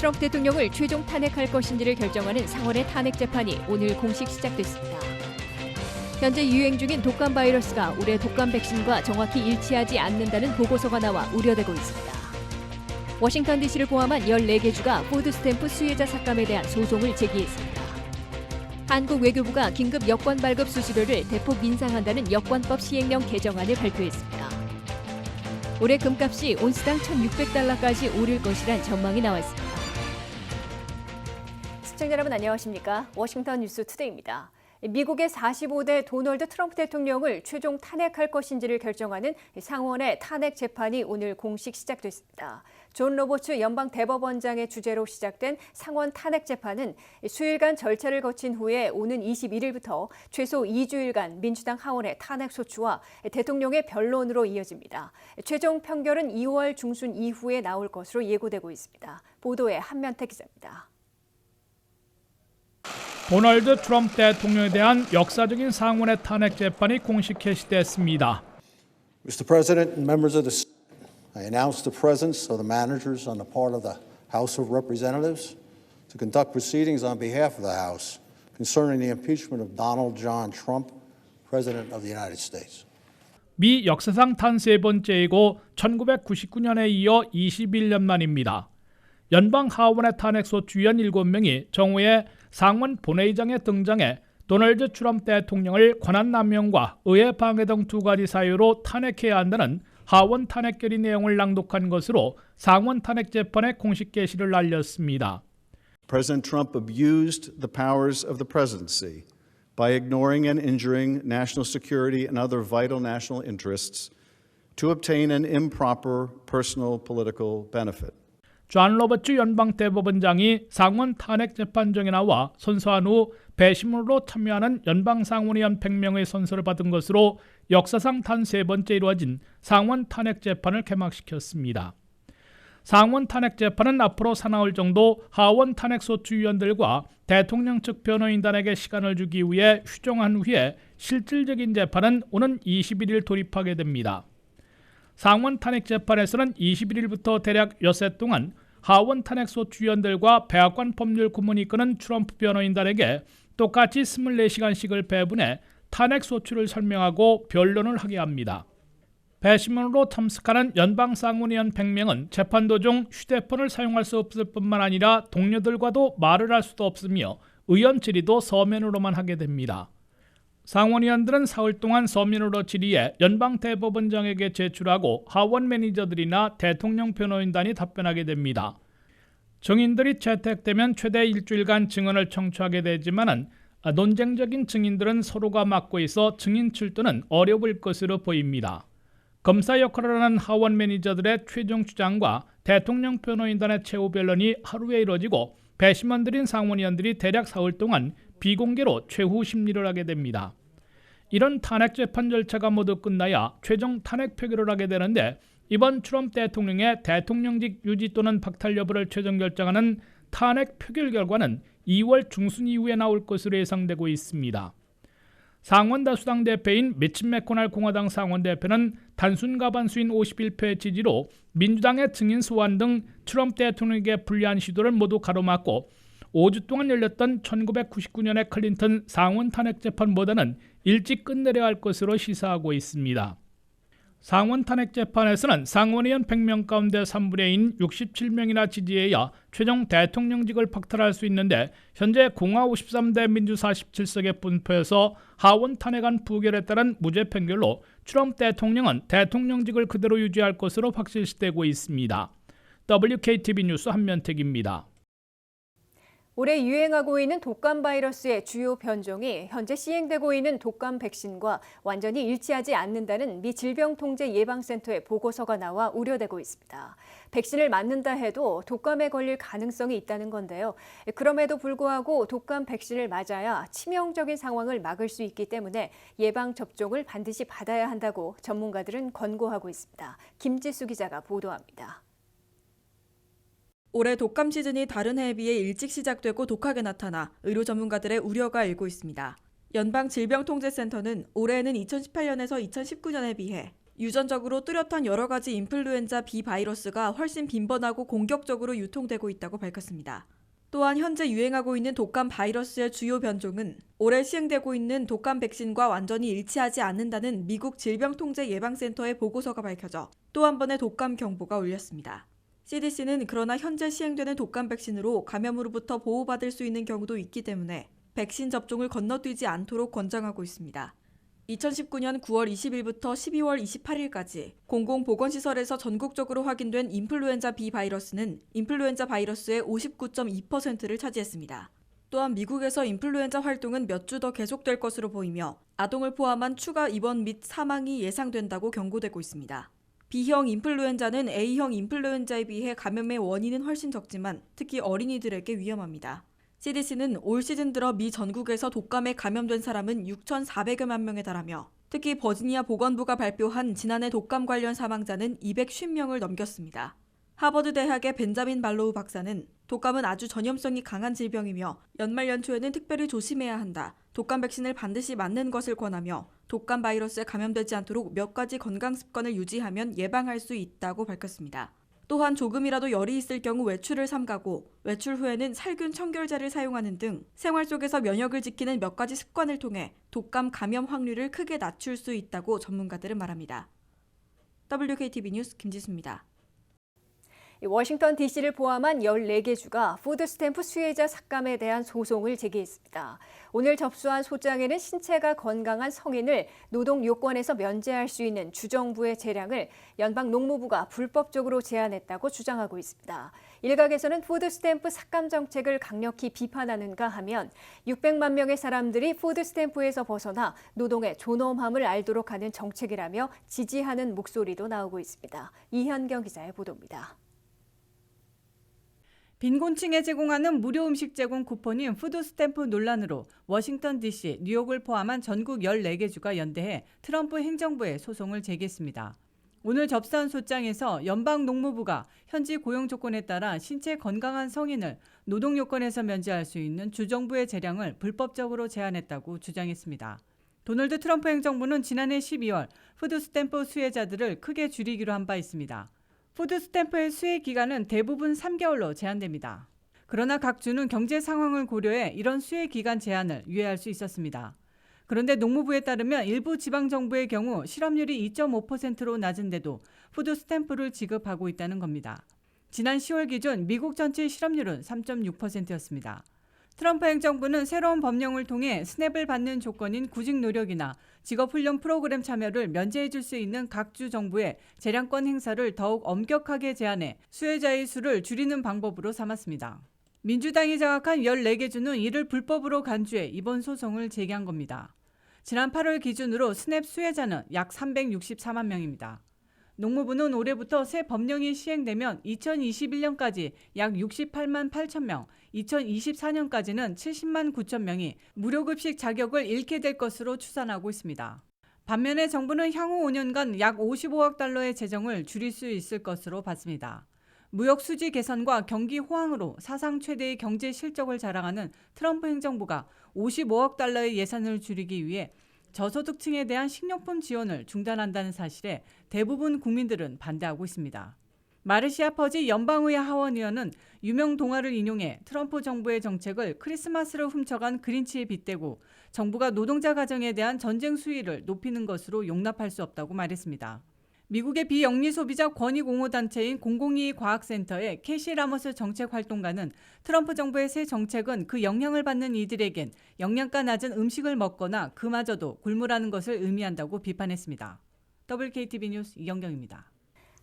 트럼프 대통령을 최종 탄핵할 것인지를 결정하는 상원의 탄핵 재판이 오늘 공식 시작됐습니다. 현재 유행 중인 독감 바이러스가 올해 독감 백신과 정확히 일치하지 않는다는 보고서가 나와 우려되고 있습니다. 워싱턴 DC를 포함한 14개 주가 푸드스탬프 수혜자 삭감에 대한 소송을 제기했습니다. 한국 외교부가 긴급 여권 발급 수수료를 대폭 인상한다는 여권법 시행령 개정안을 발표했습니다. 올해 금값이 온스당 $1,600까지 오를 것이란 전망이 나와 있습니다. 시청자 여러분 안녕하십니까? 워싱턴 뉴스 투데이입니다. 미국의 45대 도널드 트럼프 대통령을 최종 탄핵할 것인지를 결정하는 상원의 탄핵 재판이 오늘 공식 시작됐습니다. 존 로버츠 연방 대법원장의 주재로 시작된 상원 탄핵 재판은 수일간 절차를 거친 후에 오는 21일부터 최소 2주일간 민주당 하원의 탄핵 소추와 대통령의 변론으로 이어집니다. 최종 판결은 2월 중순 이후에 나올 것으로 예고되고 있습니다. 보도에 한면태 기자입니다. 도널드 트럼프 대통령에 대한 역사적인 상원의 탄핵 재판이 공식 개시됐습니다. Mr. President and members of the Senate, I announce the presence of the managers on the part of the House of Representatives to conduct proceedings on behalf of the House concerning the impeachment of Donald John Trump, President of the United States. 미 역사상 탄 세 번째이고 1999년에 이어 21년 만입니다. 연방 하원의 탄핵 소추위원 7명이 정오에 상원 본회의장에 등장해 도널드 트럼프 대통령을 권한남용과 의회 방해 등 두 가지 사유로 탄핵해야 한다는 하원 탄핵 결의 내용을 낭독한 것으로 상원 탄핵 재판의 공식 개시를 알렸습니다. President Trump abused the powers of the presidency by ignoring and injuring national security and other vital national interests to obtain an improper personal political benefit. 존 로버츠 연방 대법원장이 상원 탄핵 재판정에 나와 선서한 후 배심으로 참여하는 연방 상원의원 100명의 선서를 받은 것으로 역사상 단 세 번째 이루어진 상원 탄핵 재판을 개막시켰습니다. 상원 탄핵 재판은 앞으로 사나흘 정도 하원 탄핵 소추위원들과 대통령 측 변호인단에게 시간을 주기 위해 휴정한 후에 실질적인 재판은 오는 21일 돌입하게 됩니다. 상원 탄핵 재판에서는 21일부터 대략 엿새 동안 하원 탄핵 소추위원들과 백악관 법률顧問이 이끄는 트럼프 변호인단에게 똑같이 24시간씩을 배분해 탄핵 소추를 설명하고 변론을 하게 합니다. 배심원으로 참석하는 연방 상원의원 100명은 재판 도중 휴대폰을 사용할 수 없을 뿐만 아니라 동료들과도 말을 할 수도 없으며 의원 질의도 서면으로만 하게 됩니다. 상원의원들은 사흘 동안 서면으로 질의해 연방 대법원장에게 제출하고 하원 매니저들이나 대통령 변호인단이 답변하게 됩니다. 증인들이 채택되면 최대 일주일간 증언을 청취하게 되지만 논쟁적인 증인들은 서로가 맡고 있어 증인 출두는 어려울 것으로 보입니다. 검사 역할을 하는 하원 매니저들의 최종 주장과 대통령 변호인단의 최후 변론이 하루에 이뤄지고 배심원들인 상원의원들이 대략 사흘 동안 비공개로 최후 심리를 하게 됩니다. 이런 탄핵 재판 절차가 모두 끝나야 최종 탄핵 표결을 하게 되는데 이번 트럼프 대통령의 대통령직 유지 또는 박탈 여부를 최종 결정하는 탄핵 표결 결과는 2월 중순 이후에 나올 것으로 예상되고 있습니다. 상원 다수당 대표인 미치 맥코넬 공화당 상원 대표는 단순 과반수인 51표의 지지로 민주당의 증인 소환 등 트럼프 대통령에게 불리한 시도를 모두 가로막고 5주 동안 열렸던 1999년의 클린턴 상원 탄핵 재판보다는 일찍 끝내려 할 것으로 시사하고 있습니다. 상원 탄핵 재판에서는 상원의원 100명 가운데 3분의 2인 67명이나 지지해야 최종 대통령직을 박탈할 수 있는데 현재 공화 53대 민주 47석의 분포에서 하원 탄핵안 부결에 따른 무죄 판결로 트럼프 대통령은 대통령직을 그대로 유지할 것으로 확실시되고 있습니다. WKTV 뉴스 한면택입니다. 올해 유행하고 있는 독감 바이러스의 주요 변종이 현재 시행되고 있는 독감 백신과 완전히 일치하지 않는다는 미 질병통제예방센터의 보고서가 나와 우려되고 있습니다. 백신을 맞는다 해도 독감에 걸릴 가능성이 있다는 건데요. 그럼에도 불구하고 독감 백신을 맞아야 치명적인 상황을 막을 수 있기 때문에 예방 접종을 반드시 받아야 한다고 전문가들은 권고하고 있습니다. 김지수 기자가 보도합니다. 올해 독감 시즌이 다른 해에 비해 일찍 시작되고 독하게 나타나 의료 전문가들의 우려가 일고 있습니다. 연방질병통제센터는 올해에는 2018년에서 2019년에 비해 유전적으로 뚜렷한 여러 가지 인플루엔자 B 바이러스가 훨씬 빈번하고 공격적으로 유통되고 있다고 밝혔습니다. 또한 현재 유행하고 있는 독감 바이러스의 주요 변종은 올해 시행되고 있는 독감 백신과 완전히 일치하지 않는다는 미국 질병통제예방센터의 보고서가 밝혀져 또 한 번의 독감 경보가 울렸습니다. CDC는 그러나 현재 시행되는 독감 백신으로 감염으로부터 보호받을 수 있는 경우도 있기 때문에 백신 접종을 건너뛰지 않도록 권장하고 있습니다. 2019년 9월 20일부터 12월 28일까지 공공보건시설에서 전국적으로 확인된 인플루엔자 B 바이러스는 인플루엔자 바이러스의 59.2%를 차지했습니다. 또한 미국에서 인플루엔자 활동은 몇 주 더 계속될 것으로 보이며 아동을 포함한 추가 입원 및 사망이 예상된다고 경고되고 있습니다. B형 인플루엔자는 A형 인플루엔자에 비해 감염의 원인은 훨씬 적지만 특히 어린이들에게 위험합니다. CDC는 올 시즌 들어 미 전국에서 독감에 감염된 사람은 6,400여만 명에 달하며 특히 버지니아 보건부가 발표한 지난해 독감 관련 사망자는 250명을 넘겼습니다. 하버드 대학의 벤자민 발로우 박사는 독감은 아주 전염성이 강한 질병이며 연말 연초에는 특별히 조심해야 한다. 독감 백신을 반드시 맞는 것을 권하며 독감 바이러스에 감염되지 않도록 몇 가지 건강 습관을 유지하면 예방할 수 있다고 밝혔습니다. 또한 조금이라도 열이 있을 경우 외출을 삼가고 외출 후에는 살균 청결제를 사용하는 등 생활 속에서 면역을 지키는 몇 가지 습관을 통해 독감 감염 확률을 크게 낮출 수 있다고 전문가들은 말합니다. WKTV 뉴스 김지수입니다. 워싱턴 DC를 포함한 14개 주가 푸드스탬프 수혜자 삭감에 대한 소송을 제기했습니다. 오늘 접수한 소장에는 신체가 건강한 성인을 노동 요건에서 면제할 수 있는 주정부의 재량을 연방 농무부가 불법적으로 제한했다고 주장하고 있습니다. 일각에서는 푸드스탬프 삭감 정책을 강력히 비판하는가 하면 600만 명의 사람들이 푸드스탬프에서 벗어나 노동의 존엄함을 알도록 하는 정책이라며 지지하는 목소리도 나오고 있습니다. 이현경 기자의 보도입니다. 빈곤층에 제공하는 무료 음식 제공 쿠폰인 푸드스탬프 논란으로 워싱턴 DC, 뉴욕을 포함한 전국 14개 주가 연대해 트럼프 행정부에 소송을 제기했습니다. 오늘 접수한 소장에서 연방 농무부가 현지 고용 조건에 따라 신체 건강한 성인을 노동 요건에서 면제할 수 있는 주정부의 재량을 불법적으로 제한했다고 주장했습니다. 도널드 트럼프 행정부는 지난해 12월 푸드스탬프 수혜자들을 크게 줄이기로 한 바 있습니다. 푸드스탬프의 수혜 기간은 대부분 3개월로 제한됩니다. 그러나 각 주는 경제 상황을 고려해 이런 수혜 기간 제한을 유예할 수 있었습니다. 그런데 농무부에 따르면 일부 지방정부의 경우 실업률이 2.5%로 낮은데도 푸드스탬프를 지급하고 있다는 겁니다. 지난 10월 기준 미국 전체 실업률은 3.6%였습니다. 트럼프 행정부는 새로운 법령을 통해 스냅을 받는 조건인 구직 노력이나 직업훈련 프로그램 참여를 면제해 줄 수 있는 각 주 정부의 재량권 행사를 더욱 엄격하게 제한해 수혜자의 수를 줄이는 방법으로 삼았습니다. 민주당이 장악한 14개 주는 이를 불법으로 간주해 이번 소송을 제기한 겁니다. 지난 8월 기준으로 스냅 수혜자는 약 364만 명입니다. 농무부는 올해부터 새 법령이 시행되면 2021년까지 약 68만 8천 명, 2024년까지는 70만 9천 명이 무료급식 자격을 잃게 될 것으로 추산하고 있습니다. 반면에 정부는 향후 5년간 약 55억 달러의 재정을 줄일 수 있을 것으로 봤습니다. 무역 수지 개선과 경기 호황으로 사상 최대의 경제 실적을 자랑하는 트럼프 행정부가 55억 달러의 예산을 줄이기 위해 저소득층에 대한 식료품 지원을 중단한다는 사실에 대부분 국민들은 반대하고 있습니다. 마르시아 퍼지 연방의회 하원의원은 유명 동화를 인용해 트럼프 정부의 정책을 크리스마스를 훔쳐간 그린치에 빗대고 정부가 노동자 가정에 대한 전쟁 수위를 높이는 것으로 용납할 수 없다고 말했습니다. 미국의 비영리 소비자 권익옹호단체인 공공이익 과학센터의 캐시 라모스 정책활동가는 트럼프 정부의 새 정책은 그 영향을 받는 이들에겐 영양가 낮은 음식을 먹거나 그마저도 굶으라는 것을 의미한다고 비판했습니다. WKTV 뉴스 이경경입니다.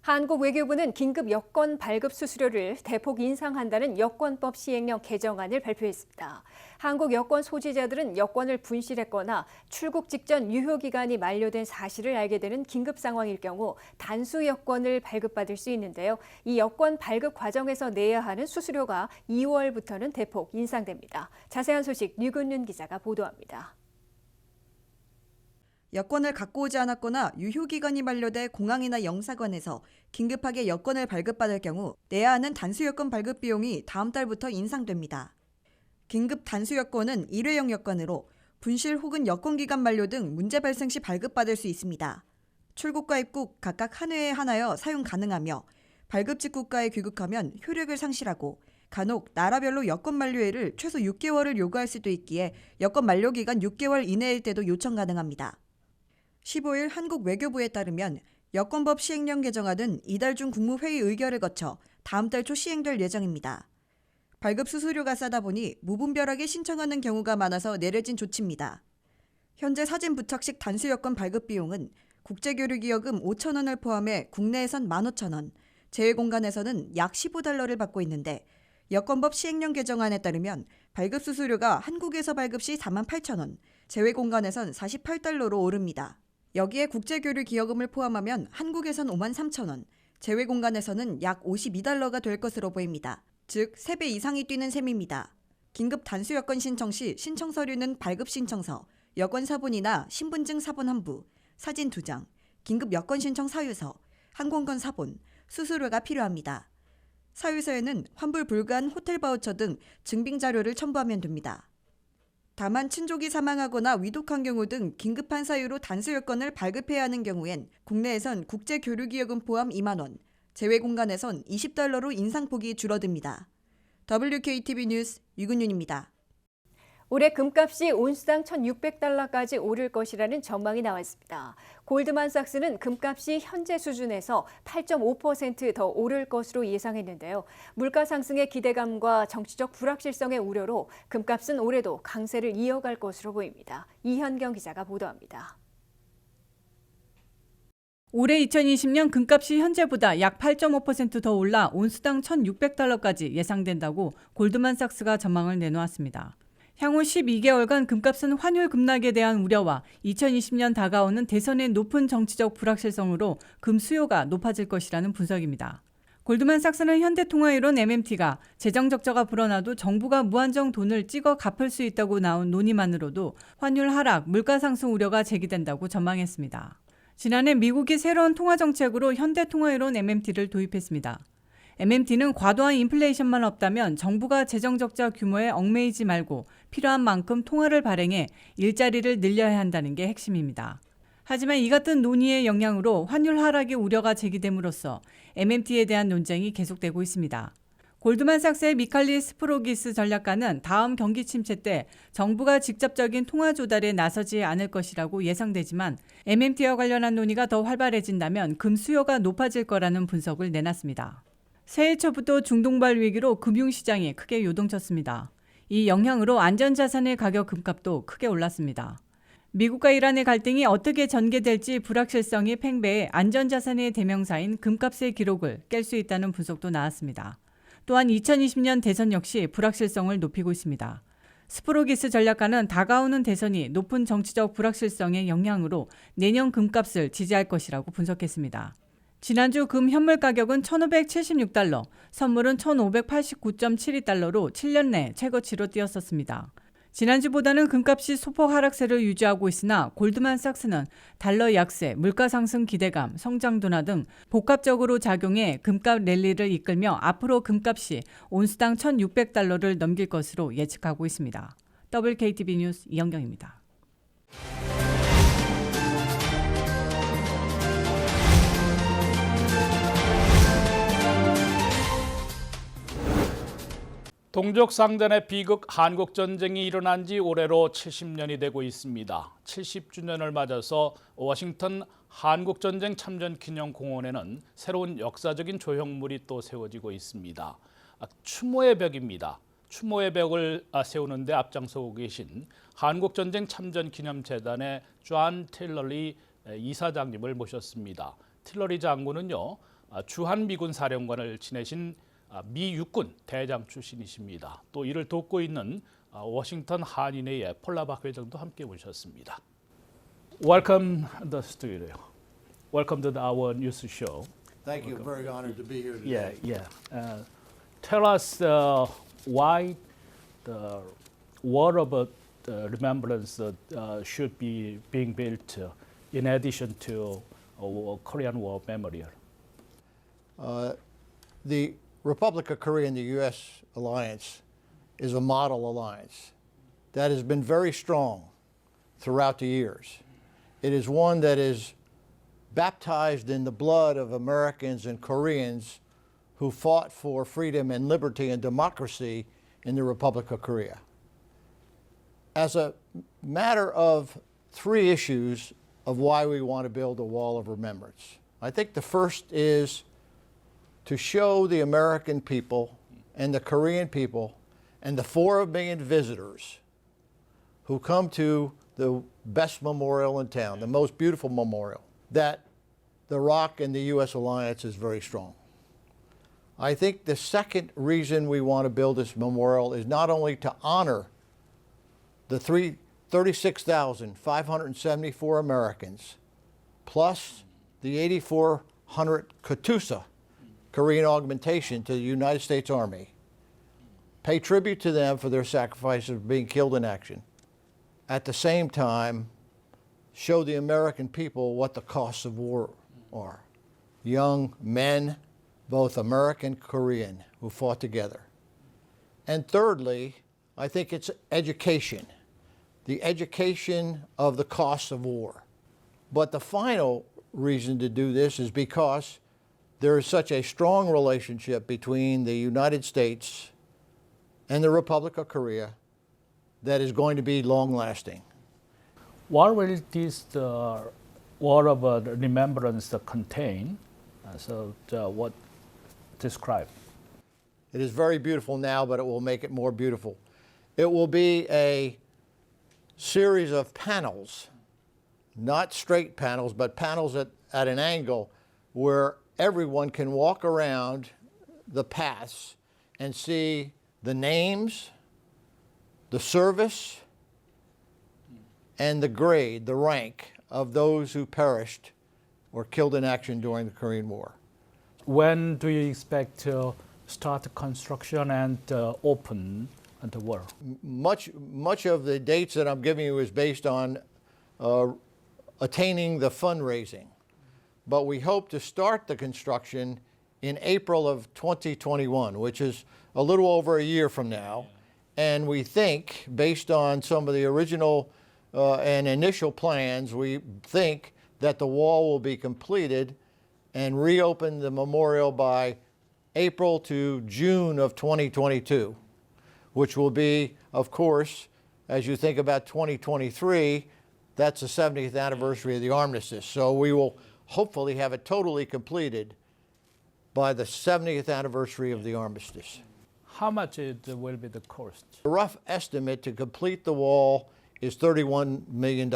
한국 외교부는 긴급 여권 발급 수수료를 대폭 인상한다는 여권법 시행령 개정안을 발표했습니다. 한국 여권 소지자들은 여권을 분실했거나 출국 직전 유효기간이 만료된 사실을 알게 되는 긴급 상황일 경우 단수 여권을 발급받을 수 있는데요. 이 여권 발급 과정에서 내야 하는 수수료가 2월부터는 대폭 인상됩니다. 자세한 소식 류근윤 기자가 보도합니다. 여권을 갖고 오지 않았거나 유효기간이 만료돼 공항이나 영사관에서 긴급하게 여권을 발급받을 경우 내야 하는 단수여권 발급 비용이 다음 달부터 인상됩니다. 긴급 단수여권은 일회용 여권으로 분실 혹은 여권기간 만료 등 문제 발생 시 발급받을 수 있습니다. 출국과 입국 각각 한 회에 하나여 사용 가능하며 발급직 국가에 귀국하면 효력을 상실하고 간혹 나라별로 여권 만료일을 최소 6개월을 요구할 수도 있기에 여권 만료 기간 6개월 이내일 때도 요청 가능합니다. 15일 한국 외교부에 따르면 여권법 시행령 개정안은 이달 중 국무회의 의결을 거쳐 다음 달 초 시행될 예정입니다. 발급 수수료가 싸다 보니 무분별하게 신청하는 경우가 많아서 내려진 조치입니다. 현재 사진 부착식 단수 여권 발급 비용은 국제교류기여금 5,000원을 포함해 국내에선 15,000원, 제외공간에서는 약 15달러를 받고 있는데 여권법 시행령 개정안에 따르면 발급 수수료가 한국에서 발급 시 48,000원, 제외공간에선 48달러로 오릅니다. 여기에 국제교류기여금을 포함하면 한국에선 53,000원, 제외공간에서는 약 52달러가 될 것으로 보입니다. 즉 3배 이상이 뛰는 셈입니다. 긴급 단수 여권 신청 시 신청 서류는 발급 신청서, 여권 사본이나 신분증 사본 한 부, 사진 2장, 긴급 여권 신청 사유서, 항공권 사본, 수수료가 필요합니다. 사유서에는 환불 불가한 호텔 바우처 등 증빙 자료를 첨부하면 됩니다. 다만 친족이 사망하거나 위독한 경우 등 긴급한 사유로 단수 여권을 발급해야 하는 경우엔 국내에선 국제교류기여금 포함 2만 원, 제외공간에선 20달러로 인상폭이 줄어듭니다. WKTV 뉴스 유근윤입니다. 올해 금값이 온스당 1,600달러까지 오를 것이라는 전망이 나왔습니다. 골드만삭스는 금값이 현재 수준에서 8.5% 더 오를 것으로 예상했는데요. 물가 상승의 기대감과 정치적 불확실성의 우려로 금값은 올해도 강세를 이어갈 것으로 보입니다. 이현경 기자가 보도합니다. 올해 2020년 금값이 현재보다 약 8.5% 더 올라 온스당 1,600달러까지 예상된다고 골드만삭스가 전망을 내놓았습니다. 향후 12개월간 금값은 환율 급락에 대한 우려와 2020년 다가오는 대선의 높은 정치적 불확실성으로 금 수요가 높아질 것이라는 분석입니다. 골드만삭스는 현대통화이론 MMT가 재정 적자가 불어나도 정부가 무한정 돈을 찍어 갚을 수 있다고 나온 논의만으로도 환율 하락, 물가 상승 우려가 제기된다고 전망했습니다. 지난해 미국이 새로운 통화 정책으로 현대통화이론 MMT를 도입했습니다. MMT는 과도한 인플레이션만 없다면 정부가 재정 적자 규모에 얽매이지 말고 필요한 만큼 통화를 발행해 일자리를 늘려야 한다는 게 핵심입니다. 하지만 이 같은 논의의 영향으로 환율 하락의 우려가 제기됨으로써 MMT에 대한 논쟁이 계속되고 있습니다. 골드만삭스의 미칼리 스프로기스 전략가는 다음 경기 침체 때 정부가 직접적인 통화 조달에 나서지 않을 것이라고 예상되지만 MMT와 관련한 논의가 더 활발해진다면 금 수요가 높아질 거라는 분석을 내놨습니다. 새해 초부터 중동발 위기로 금융시장이 크게 요동쳤습니다. 이 영향으로 안전자산의 가격 금값도 크게 올랐습니다. 미국과 이란의 갈등이 어떻게 전개될지 불확실성이 팽배해 안전자산의 대명사인 금값의 기록을 깰 수 있다는 분석도 나왔습니다. 또한 2020년 대선 역시 불확실성을 높이고 있습니다. 스프로기스 전략가는 다가오는 대선이 높은 정치적 불확실성의 영향으로 내년 금값을 지지할 것이라고 분석했습니다. 지난주 금 현물 가격은 1,576달러, 선물은 1,589.72달러로 7년 내 최고치로 뛰었었습니다. 지난주보다는 금값이 소폭 하락세를 유지하고 있으나 골드만삭스는 달러 약세, 물가 상승 기대감, 성장 둔화 등 복합적으로 작용해 금값 랠리를 이끌며 앞으로 금값이 온스당 1,600달러를 넘길 것으로 예측하고 있습니다. WKTV 뉴스 이영경입니다. 동족 상단의 비극 한국전쟁이 일어난 지 올해로 70년이 되고 있습니다. 70주년을 맞아서 워싱턴 한국전쟁 참전기념공원에는 새로운 역사적인 조형물이 또 세워지고 있습니다. 추모의 벽입니다. 추모의 벽을 세우는 데 앞장서고 계신 한국전쟁 참전기념재단의 존 틸러리 이사장님을 모셨습니다. 틸러리 장군은요, 주한미군 사령관을 지내신 미 육군 대장 출신이십니다. 또 이를 돕고 있는 워싱턴 한인회의 폴라박 회장도 함께 모셨습니다. Welcome to the studio. Welcome to our news show. Thank you. Very honored to be here today. Yeah. Tell us why the wall of remembrance should be being built in addition to a Korean War memorial. The Republic of Korea and the U.S. alliance is a model alliance that has been very strong throughout the years. It is one that is baptized in the blood of Americans and Koreans who fought for freedom and liberty and democracy in the Republic of Korea. As a matter of three issues of why we want to build a wall of remembrance, I think the first is to show the American people and the Korean people and the 4 million visitors who come to the best memorial in town, the most beautiful memorial, that the ROK and the U.S. alliance is very strong. I think the second reason we want to build this memorial is not only to honor the 36,574 Americans, plus the 8,400 Katyusha, Korean augmentation to the United States Army, pay tribute to them for their sacrifice of being killed in action. At the same time, show the American people what the costs of war are. Young men, both American and Korean, who fought together. And thirdly, I think it's education, the education of the costs of war. But the final reason to do this is because there is such a strong relationship between the United States and the Republic of Korea that is going to be long-lasting. What will this wall of remembrance contain? What describe? It is very beautiful now, but it will make it more beautiful. It will be a series of panels, not straight panels, but panels at an angle where everyone can walk around the paths and see the names, the service, and the grade, the rank of those who perished or killed in action during the Korean War. When do you expect to start construction and open the wall? Much of the dates that I'm giving you is based on attaining the fundraising. But we hope to start the construction in April of 2021, which is a little over a year from now. And we think, based on some of the original and initial plans, we think that the wall will be completed and reopen the memorial by April to June of 2022, which will be, of course, as you think about 2023, that's the 70th anniversary of the armistice. So we will hopefully have it totally completed by the 70th anniversary of the armistice. How much will be the cost? The rough estimate to complete the wall is $31 million.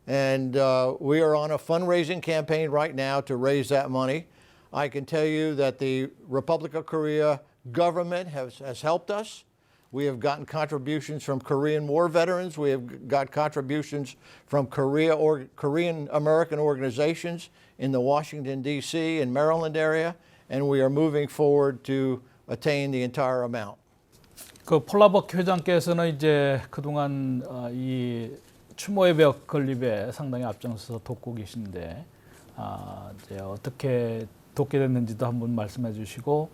And we are on a fundraising campaign right now to raise that money. I can tell you that the Republic of Korea government has helped us. We have gotten contributions from Korean War veterans. We have got contributions from Korean American organizations in the Washington, D.C. and Maryland area. And we are moving forward to attain the entire amount. 그 폴라버크 회장께서는 이제 그동안 이 추모의 벽 건립에 상당히 앞장서서 돕고 계신데 이제 어떻게 돕게 됐는지도 한번 말씀해 주시고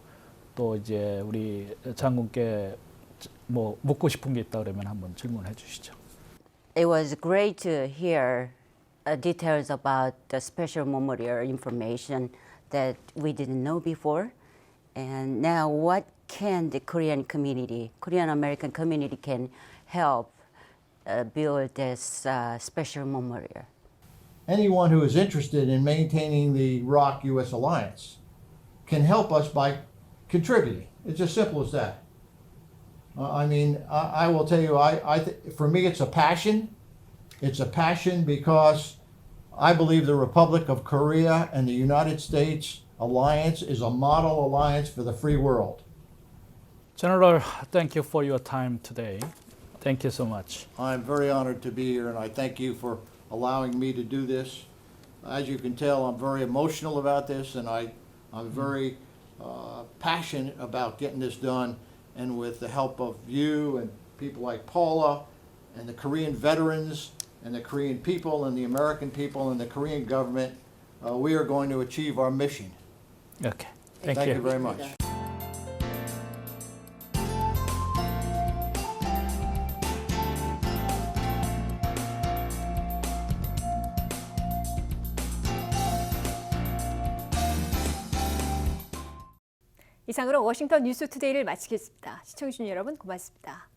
또 이제 우리 장군께 뭐 묻고 싶은 게 있다 그러면 한번 질문해 주시죠. It was great to hear details about the special memorial information that we didn't know before. And now what can the Korean community, Korean American community can help build this special memorial? Anyone who is interested in maintaining the ROK-U.S. alliance can help us by contributing. It's as simple as that. I will tell you, for me it's a passion. It's a passion because I believe the Republic of Korea and the United States alliance is a model alliance for the free world. General, thank you for your time today. Thank you so much. I'm very honored to be here, and I thank you for allowing me to do this. As you can tell, I'm very emotional about this, and I'm very passionate about getting this done. And with the help of you and people like Paula and the Korean veterans and the Korean people and the American people and the Korean government, we are going to achieve our mission. Okay. Thank you very much. 이상으로 워싱턴 뉴스투데이를 마치겠습니다. 시청해주신 여러분 고맙습니다.